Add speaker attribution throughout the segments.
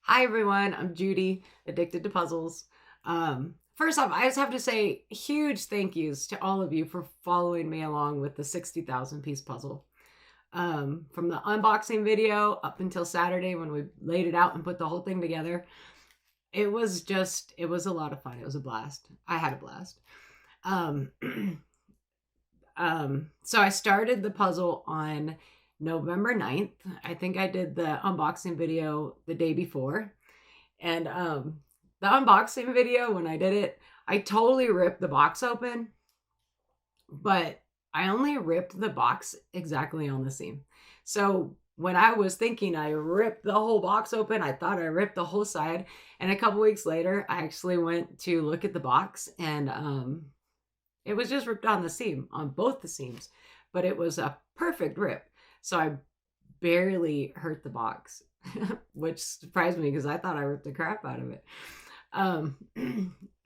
Speaker 1: Hi everyone, I'm Judy, addicted to puzzles. First off, I just have to say huge thank yous to all of you for following me along with the 60,000 piece puzzle. From the unboxing video up until Saturday when we laid it out and put the whole thing together, it was a lot of fun. It was a blast. I had a blast. Um, so I started the puzzle on November 9th. I think I did the unboxing video the day before. And the unboxing video, when I did it, I totally ripped the box open, but I only ripped the box exactly on the seam. So when I was thinking I ripped the whole box open, I thought I ripped the whole side. And a couple weeks later, I actually went to look at the box and it was just ripped on the seam, on both the seams, but it was a perfect rip. So I barely hurt the box, which surprised me because I thought I ripped the crap out of it.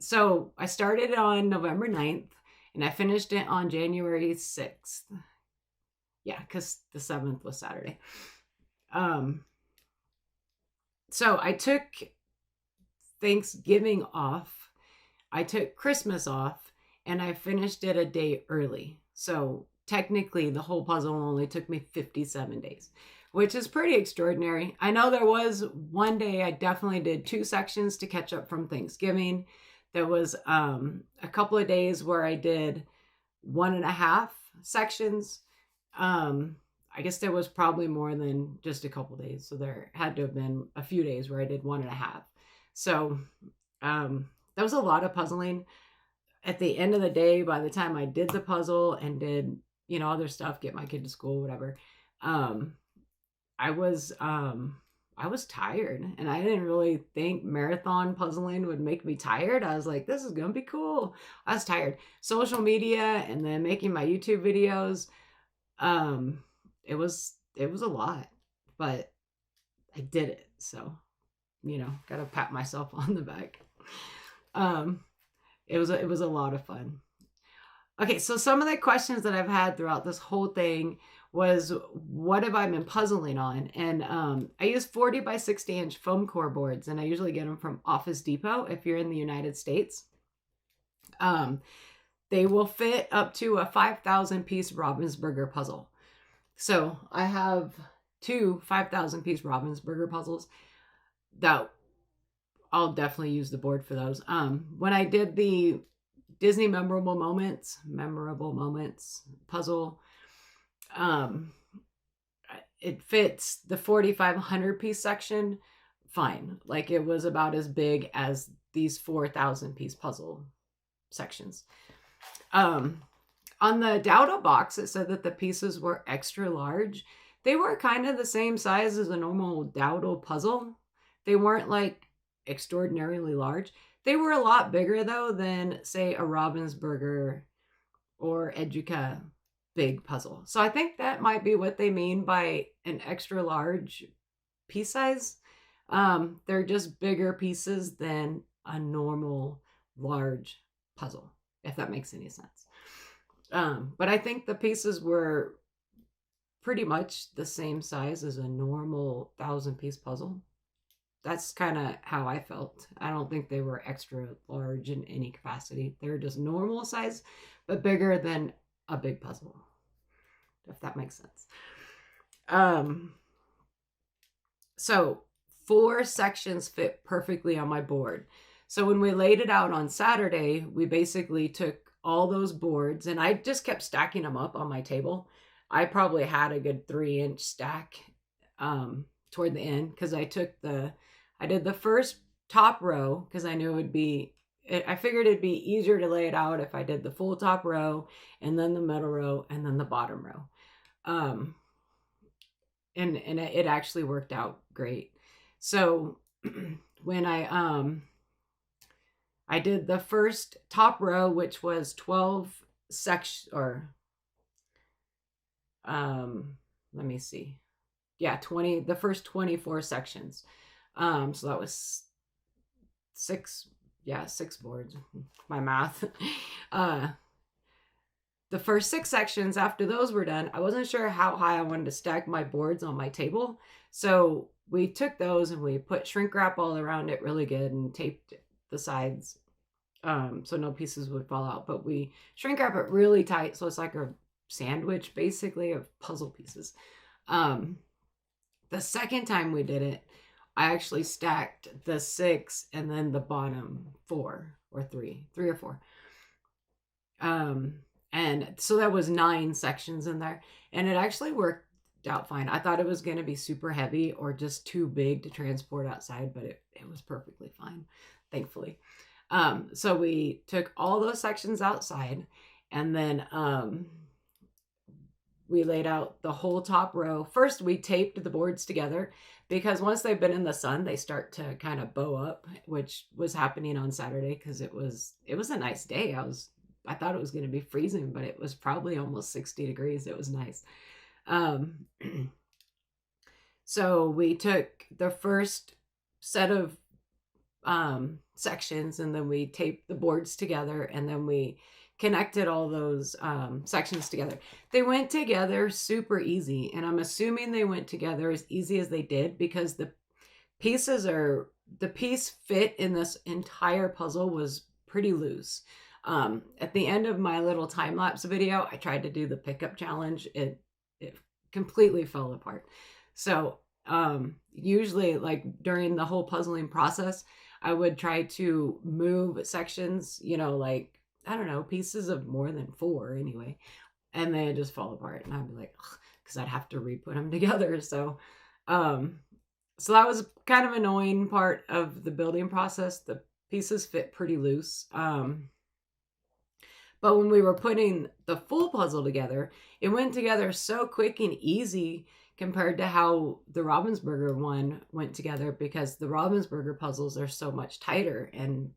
Speaker 1: So I started on November 9th and I finished it on January 6th. Yeah, because the 7th was Saturday. So I took Thanksgiving off. I took Christmas off and I finished it a day early. So technically the whole puzzle only took me 57 days, which is pretty extraordinary. I know there was one day I definitely did 2 sections to catch up from Thanksgiving. There was a couple of days where I did 1.5 sections. I guess there was probably more than just a couple days. So there had to have been a few days where I did 1.5. So that was a lot of puzzling. At the end of the day, by the time I did the puzzle and did, other stuff, get my kid to school, whatever, I was tired, and I didn't really think marathon puzzling would make me tired. I was like, this is gonna be cool. I was tired. Social media and then making my YouTube videos, it was a lot, but I did it. So, gotta pat myself on the back. It was a lot of fun. Okay, so some of the questions that I've had throughout this whole thing was, what have I been puzzling on? And I use 40 by 60 inch foam core boards, and I usually get them from Office Depot if you're in the United States. They will fit up to a 5,000 piece Ravensburger puzzle. So I have 2 5,000 piece Ravensburger puzzles that I'll definitely use the board for those. When I did the Disney memorable moments puzzle, it fits the 4,500 piece section fine. Like, it was about as big as these 4,000 piece puzzle sections. On the Dowdle box, it said that the pieces were extra large. They were kind of the same size as a normal Dowdle puzzle. They weren't like extraordinarily large. They were a lot bigger though than, say, a Ravensburger or Educa big puzzle. So I think that might be what they mean by an extra large piece size. They're just bigger pieces than a normal large puzzle, if that makes any sense. But I think the pieces were pretty much the same size as a normal 1,000-piece puzzle. That's kind of how I felt. I don't think they were extra large in any capacity. They were just normal size, but bigger than a big puzzle, if that makes sense. So 4 sections fit perfectly on my board. So when we laid it out on Saturday, we basically took all those boards and I just kept stacking them up on my table. I probably had a good 3-inch stack toward the end, because I did the first top row because I knew I figured it'd be easier to lay it out if I did the full top row and then the middle row and then the bottom row. And it actually worked out great. So when I did the first top row, which was 12 sections, or let me see. Yeah, the first 24 sections. So that was 6 boards, my math. The first 6 sections, after those were done, I wasn't sure how high I wanted to stack my boards on my table. So we took those and we put shrink wrap all around it really good and taped the sides so no pieces would fall out. But we shrink wrap it really tight so it's like a sandwich basically of puzzle pieces. The second time we did it, I actually stacked the 6 and then the bottom 4 or 3 or 4. And so that was 9 sections in there, and it actually worked out fine. I thought it was going to be super heavy or just too big to transport outside, but it was perfectly fine, thankfully. So we took all those sections outside, and then we laid out the whole top row. First, we taped the boards together because once they've been in the sun, they start to kind of bow up, which was happening on Saturday because it was a nice day. I thought it was going to be freezing, but it was probably almost 60 degrees. It was nice. So we took the first set of sections, and then we taped the boards together, and then we connected all those sections together. They went together super easy, and I'm assuming they went together as easy as they did because the piece fit in this entire puzzle was pretty loose. At the end of my little time-lapse video, I tried to do the pickup challenge. It completely fell apart. So usually, like during the whole puzzling process, I would try to move sections, like, I don't know, pieces of more than 4 anyway, and they just fall apart. And I'd be like, because I'd have to re-put them together. So that was kind of annoying part of the building process. The pieces fit pretty loose. But when we were putting the full puzzle together, it went together so quick and easy compared to how the Ravensburger one went together, because the Ravensburger puzzles are so much tighter and,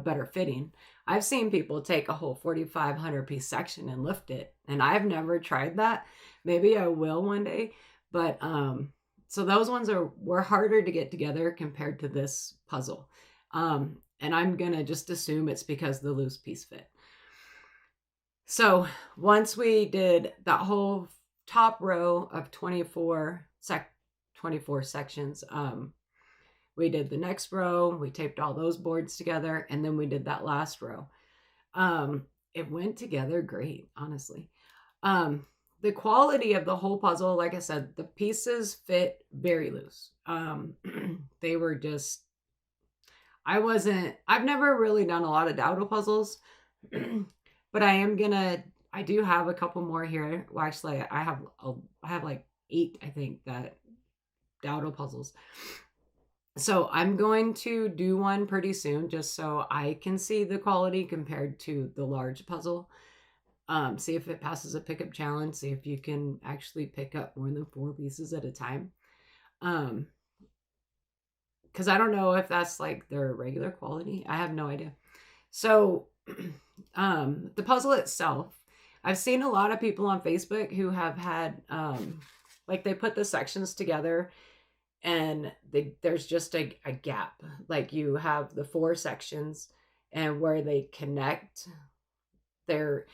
Speaker 1: better fitting. I've seen people take a whole 4,500 piece section and lift it, and I've never tried that. Maybe I will one day, but so those ones were harder to get together compared to this puzzle. And I'm gonna just assume it's because the loose piece fit. So once we did that whole top row of 24 sections, we did the next row, we taped all those boards together, and then we did that last row. It went together great, honestly. The quality of the whole puzzle, like I said, the pieces fit very loose. They were just, I've never really done a lot of Dowdle puzzles, but I do have a couple more here. Well, actually, I have like 8, I think, that Dowdle puzzles. So I'm going to do one pretty soon just so I can see the quality compared to the large puzzle. See if it passes a pickup challenge. See if you can actually pick up more than 4 pieces at a time. Because I don't know if that's like their regular quality. I have no idea. So the puzzle itself, I've seen a lot of people on Facebook who have had like they put the sections together and there's just a gap. Like you have the 4 sections, and where they connect, there's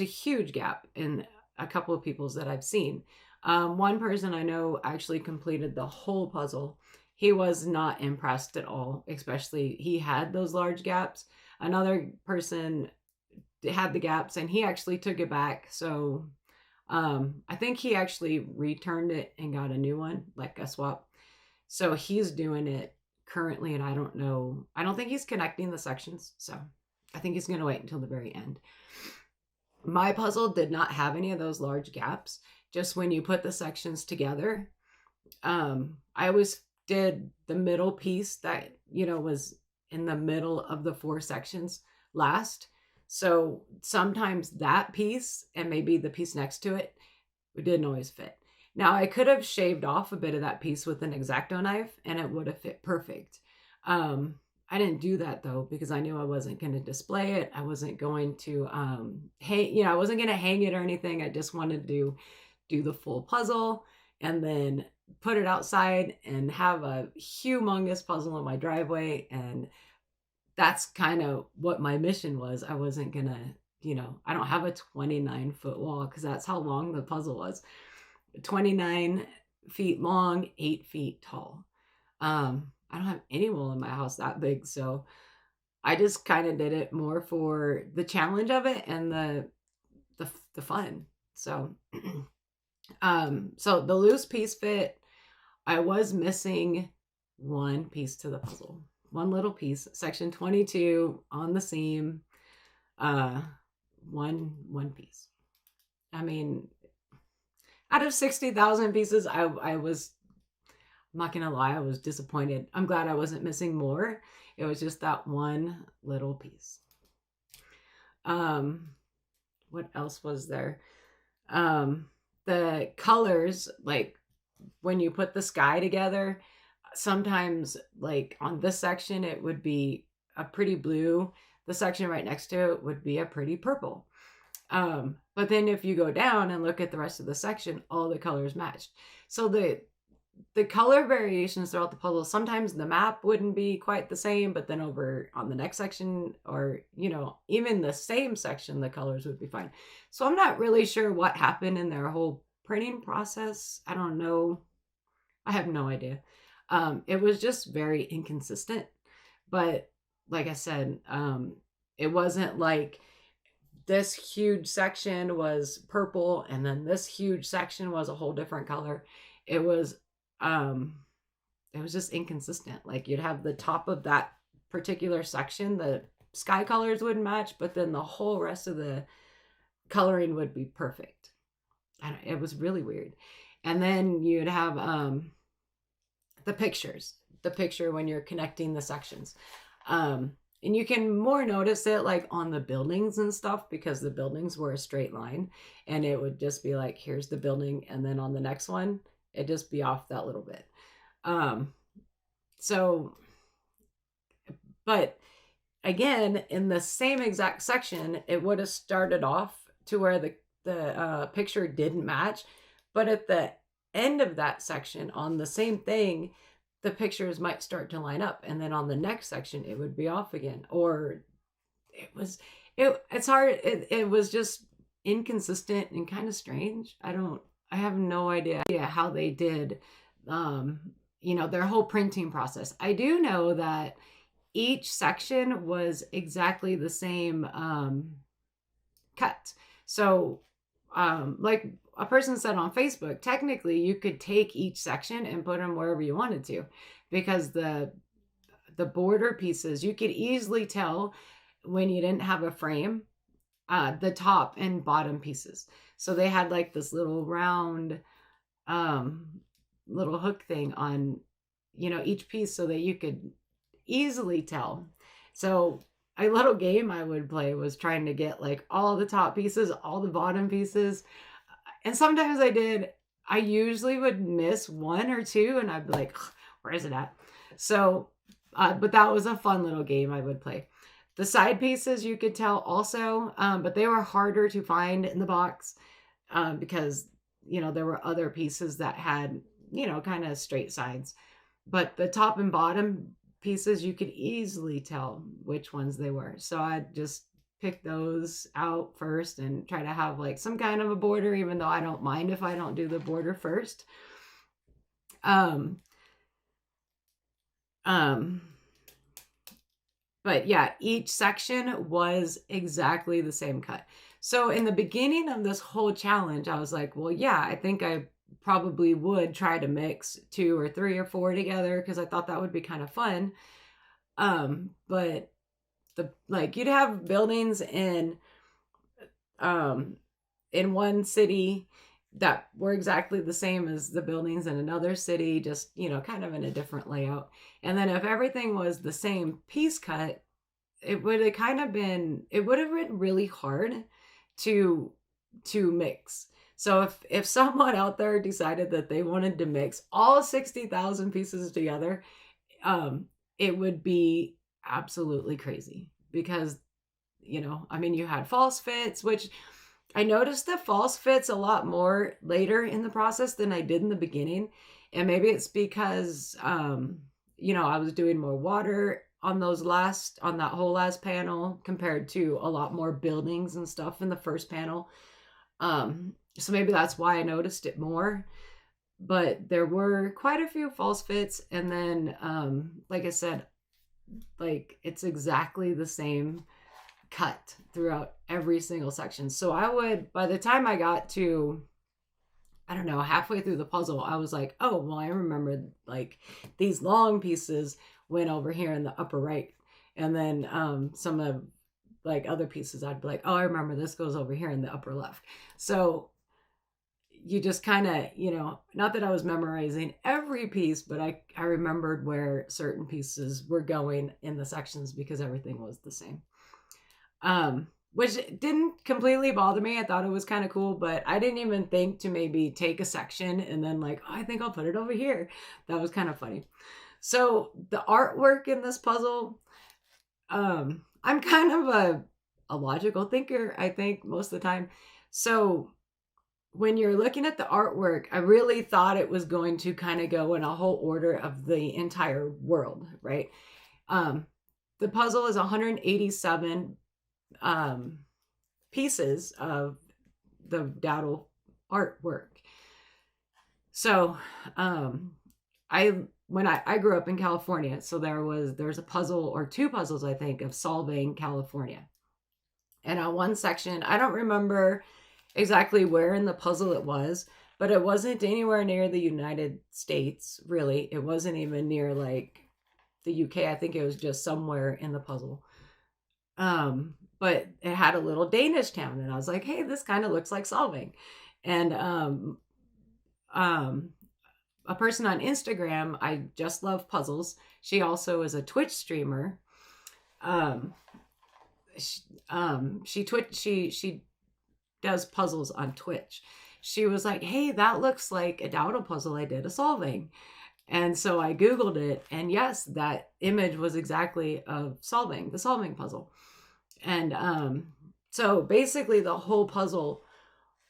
Speaker 1: a huge gap in a couple of people's that I've seen. One person I know actually completed the whole puzzle. He was not impressed at all, especially he had those large gaps. Another person had the gaps and he actually took it back. So I think he actually returned it and got a new one, like a swap. So he's doing it currently, and I don't know. I don't think he's connecting the sections. So I think he's going to wait until the very end. My puzzle did not have any of those large gaps. Just when you put the sections together, I always did the middle piece that, was in the middle of the 4 sections last. So sometimes that piece and maybe the piece next to it didn't always fit. Now I could have shaved off a bit of that piece with an X-Acto knife and it would have fit perfect. I didn't do that though, because I knew I wasn't going to display it. I wasn't going to I wasn't going to hang it or anything. I just wanted to do the full puzzle and then put it outside and have a humongous puzzle in my driveway. And that's kind of what my mission was. I wasn't going to, I don't have a 29-foot wall because that's how long the puzzle was. 29 feet long, 8 feet tall. I don't have any wool in my house that big, so I just kind of did it more for the challenge of it and the fun. So so the loose piece fit, I was missing one piece to the puzzle. One little piece, section 22 on the seam. Uh one piece. I mean, out of 60,000 pieces, I was, I'm not gonna lie, I was disappointed. I'm glad I wasn't missing more. It was just that one little piece. What else was there? The colors, like when you put the sky together, sometimes like on this section it would be a pretty blue. The section right next to it would be a pretty purple. But then if you go down and look at the rest of the section, all the colors matched. So the color variations throughout the puzzle, sometimes the map wouldn't be quite the same, but then over on the next section, or even the same section, the colors would be fine. So I'm not really sure what happened in their whole printing process. I don't know. I have no idea. It was just very inconsistent. But like I said, it wasn't like this huge section was purple and then this huge section was a whole different color. It was just inconsistent. Like you'd have the top of that particular section, the sky colors wouldn't match, but then the whole rest of the coloring would be perfect. And it was really weird. And then you'd have the picture when you're connecting the sections. And you can more notice it like on the buildings and stuff, because the buildings were a straight line and it would just be like, here's the building. And then on the next one, it'd just be off that little bit. But again, in the same exact section, it would have started off to where the picture didn't match. But at the end of that section on the same thing, the pictures might start to line up, and then on the next section it would be off again. Or it's hard. It was just inconsistent and kind of strange. I have no idea how they did their whole printing process. I do know that each section was exactly the same cut. So like a person said on Facebook, technically you could take each section and put them wherever you wanted to, because the border pieces, you could easily tell when you didn't have a frame, the top and bottom pieces. So they had like this little round little hook thing on each piece so that you could easily tell. So a little game I would play was trying to get like all the top pieces, all the bottom pieces. And sometimes I usually would miss one or two and I'd be like, where is it at? So, but that was a fun little game I would play. The side pieces you could tell also, but they were harder to find in the box because, there were other pieces that had, kind of straight sides. But the top and bottom pieces, you could easily tell which ones they were. So I'd just pick those out first and try to have like some kind of a border, even though I don't mind if I don't do the border first. But yeah, each section was exactly the same cut. So in the beginning of this whole challenge, I was like, well, yeah, I think I probably would try to mix 2 or 3 or 4 together, because I thought that would be kind of fun. But you'd have buildings in one city that were exactly the same as the buildings in another city, just kind of in a different layout. And then if everything was the same piece cut, it would have been really hard to mix. So if someone out there decided that they wanted to mix all 60,000 pieces together, it would be absolutely crazy, because you had false fits, which I noticed the false fits a lot more later in the process than I did in the beginning. And maybe it's because I was doing more water on that whole last panel compared to a lot more buildings and stuff in the first panel. So maybe that's why I noticed it more. but there were quite a few false fits. And then, like I said, like it's exactly the same cut throughout every single section. So I would, by the time I got to, I don't know, halfway through the puzzle, I was like, oh, well, I remember like these long pieces went over here in the upper right. And then some of like other pieces, I'd be like, oh, I remember this goes over here in the upper left. So you just kind of, you know, not that I was memorizing every piece, but I remembered where certain pieces were going in the sections because everything was the same. Which didn't completely bother me. I thought it was kind of cool, but I didn't even think to maybe take a section and then like, oh, I think I'll put it over here. That was kind of funny. So the artwork in this puzzle, I'm kind of a logical thinker, I think, most of the time. So when you're looking at the artwork, I really thought it was going to kind of go in a whole order of the entire world, right? The puzzle is 187 pieces of the Dowdle artwork. So when I grew up in California, so there's a puzzle or two puzzles, I think, of solving California. And on one section, I don't remember exactly where in the puzzle it was, but it wasn't anywhere near the United States, really. It wasn't even near like the UK. I think it was just somewhere in the puzzle. But it had a little Danish town, and I was like, hey, this kind of looks like solving. And a person on Instagram, I just love puzzles. She also is a Twitch streamer. She does puzzles on Twitch. She was like, hey, that looks like a Dowdle puzzle I did a solving. And so I Googled it, and yes, that image was exactly of solving, the solving puzzle. And so basically the whole puzzle,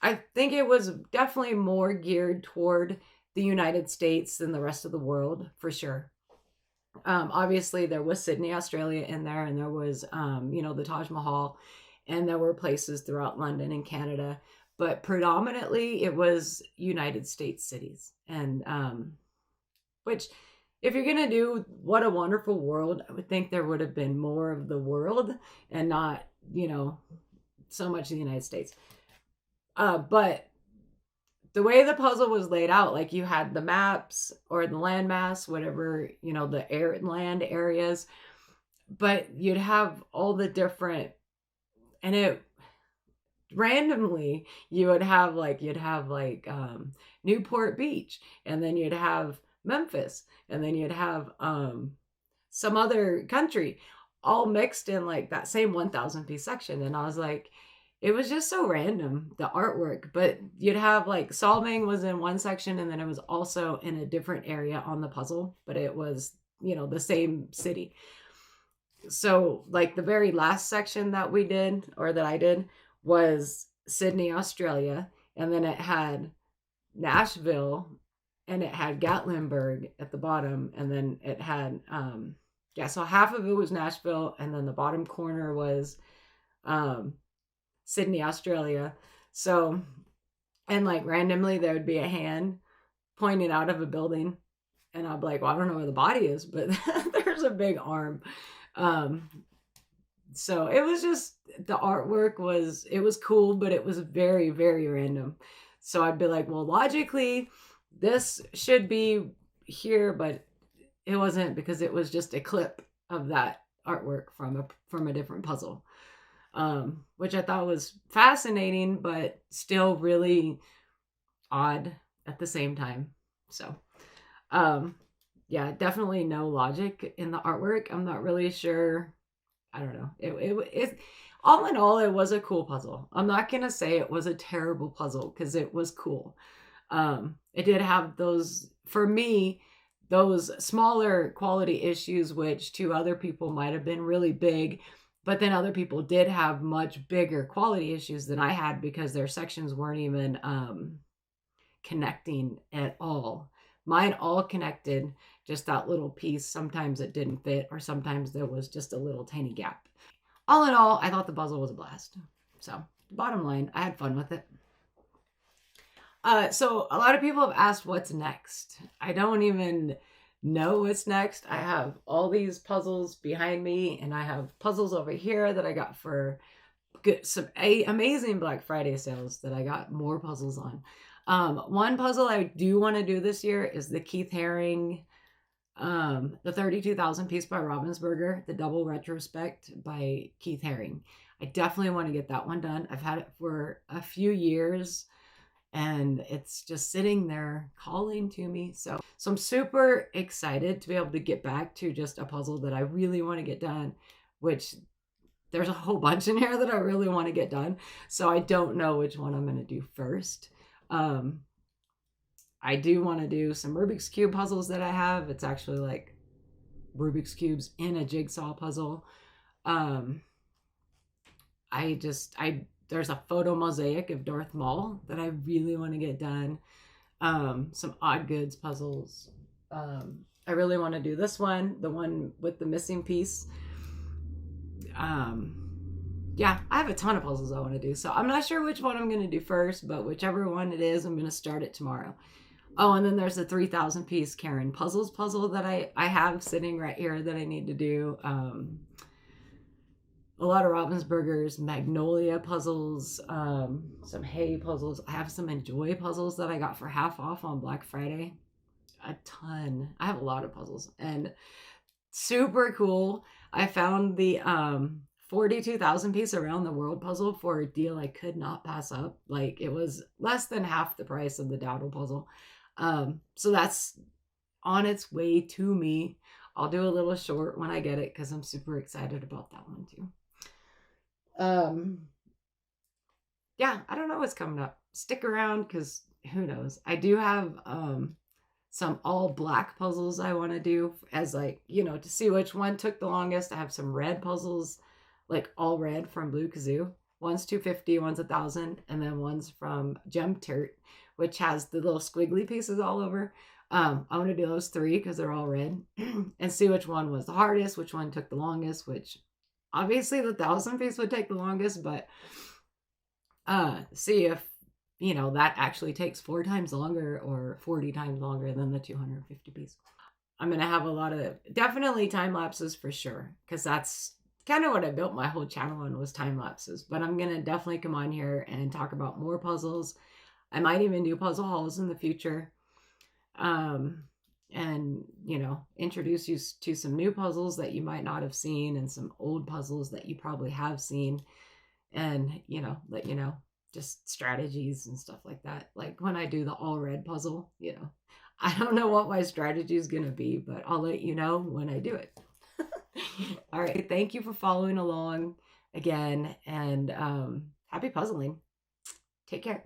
Speaker 1: I think it was definitely more geared toward the United States than the rest of the world, for sure. Obviously there was Sydney, Australia in there, and there was, the Taj Mahal, and there were places throughout London and Canada, but predominantly it was United States cities. And which, if you're going to do What a Wonderful World, I would think there would have been more of the world and not, so much of the United States. But the way the puzzle was laid out, like you had the maps or the landmass, whatever, the land areas, but you'd have all the different, and it randomly you'd have Newport Beach, and then you'd have Memphis, and then you'd have some other country all mixed in like that same 1,000 piece section. And I was like, it was just so random, the artwork. But you'd have like solving was in one section, and then it was also in a different area on the puzzle, but it was, the same city. So like the very last section that we did, or that I did, was Sydney, Australia, and then it had Nashville, and it had Gatlinburg at the bottom, and then it had so half of it was Nashville, and then the bottom corner was Sydney, Australia. So, and like randomly there would be a hand pointing out of a building, and I'd be like, well, I don't know where the body is, but there's a big arm. So it was just, the artwork was cool, but it was very, very random. So I'd be like, well, logically this should be here, but it wasn't, because it was just a clip of that artwork from a different puzzle, which I thought was fascinating, but still really odd at the same time. So, yeah, definitely no logic in the artwork. I'm not really sure. I don't know. It all in all, it was a cool puzzle. I'm not gonna say it was a terrible puzzle, because it was cool. It did have those, for me, those smaller quality issues, which to other people might have been really big, but then other people did have much bigger quality issues than I had, because their sections weren't even connecting at all. Mine all connected, just that little piece. Sometimes it didn't fit, or sometimes there was just a little tiny gap. All in all, I thought the puzzle was a blast. So, bottom line, I had fun with it. So a lot of people have asked what's next. I don't even know what's next. I have all these puzzles behind me, and I have puzzles over here that I got for some amazing Black Friday sales that I got more puzzles on. One puzzle I do want to do this year is the Keith Haring, the 32,000 piece by Ravensburger, the double retrospect by Keith Haring. I definitely want to get that one done. I've had it for a few years and it's just sitting there calling to me. So I'm super excited to be able to get back to just a puzzle that I really want to get done, which there's a whole bunch in here that I really want to get done. So I don't know which one I'm going to do first. I do want to do some Rubik's Cube puzzles that I have. It's actually like Rubik's Cubes in a jigsaw puzzle. There's a photo mosaic of Darth Maul that I really want to get done. Some Odd Goods puzzles. I really want to do this one, the one with the missing piece. Yeah, I have a ton of puzzles I want to do. So I'm not sure which one I'm going to do first, but whichever one it is, I'm going to start it tomorrow. Oh, and then there's the 3,000 piece Karen Puzzles puzzle that I have sitting right here that I need to do. A lot of Ravensburger's Magnolia puzzles, some Hay puzzles. I have some Enjoy puzzles that I got for half off on Black Friday. A ton. I have a lot of puzzles and super cool. I found the 42,000 piece Around the World puzzle for a deal I could not pass up. Like it was less than half the price of the Dowdle puzzle. So that's on its way to me. I'll do a little short when I get it because I'm super excited about that one too. Yeah, I don't know what's coming up. Stick around because who knows. I do have some all black puzzles I want to do as like, to see which one took the longest. I have some red puzzles, like all red from Blue Kazoo. One's 250, one's 1,000, and then one's from Gem Turt, which has the little squiggly pieces all over. I want to do those 3 because they're all red and see which one was the hardest, which one took the longest, which obviously the 1,000 piece would take the longest, but see if, that actually takes 4 times longer or 40 times longer than the 250 piece. I'm going to have a lot of definitely time lapses for sure, because that's kind of what I built my whole channel on was time lapses. But I'm going to definitely come on here and talk about more puzzles. I might even do puzzle hauls in the future. And, introduce you to some new puzzles that you might not have seen and some old puzzles that you probably have seen. And, let you know just strategies and stuff like that. Like when I do the all red puzzle, I don't know what my strategy is going to be, but I'll let you know when I do it. All right. Thank you for following along again, and happy puzzling. Take care.